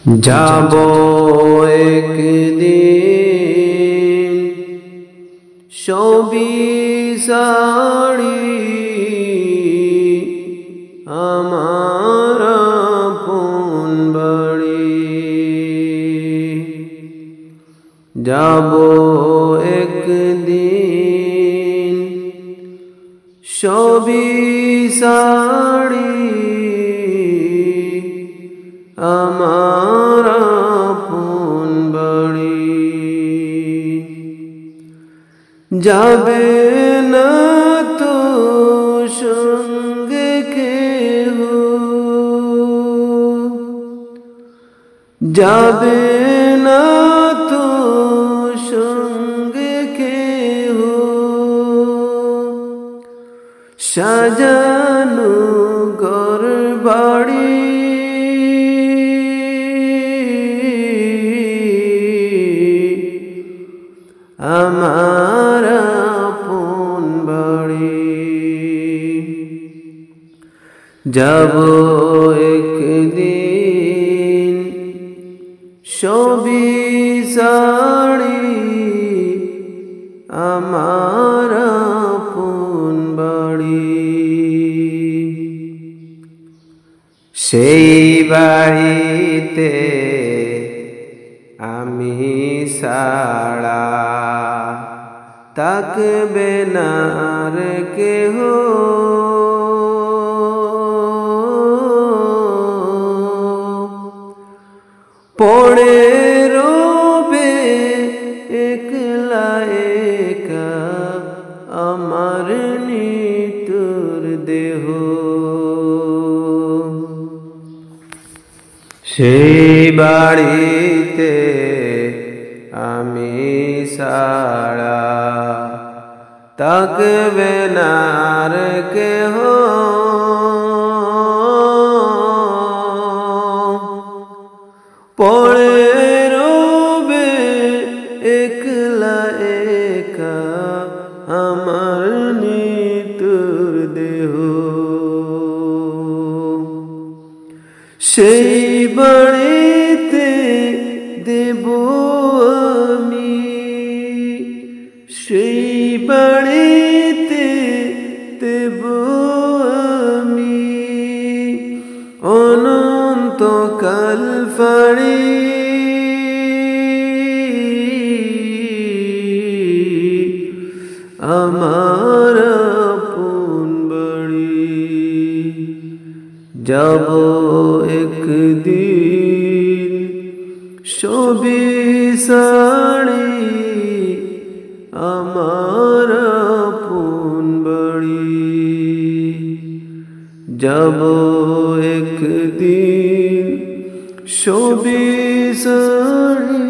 যাবো একদিন সবই সারি আমার আপন বাড়ি। যাবো একদিন সবই সারি আমার আপন বাড়ি। যাবে না তো সঙ্গে কেহ, যাবে না তো সঙ্গে কেহ, সাজানো ঘর বাড়ি আমার আপন বাড়ি। যাবো একদিন সবই সারি আমার আপন বাড়ি। সেই বাড়িতে আমি ছাড়া থাকবে না আর কেহ, পড়ে রবে একলা একা আমার নিতুর দেহ। সেই বাড়িতে আমি ছাড়া থাকবে না আর কেহ, পড়ে রবে একলা একা আমার নিতুর দেহ। সেই বাড়িতে দেব আমি, সেই বাড়িতে দেব আমি অনন্তকাল ফাড়ি। আমার আপন বাড়ি। যাবো একদিন সবই সারি আমার আপন বাড়ি। যাবো একদিন সবই সারি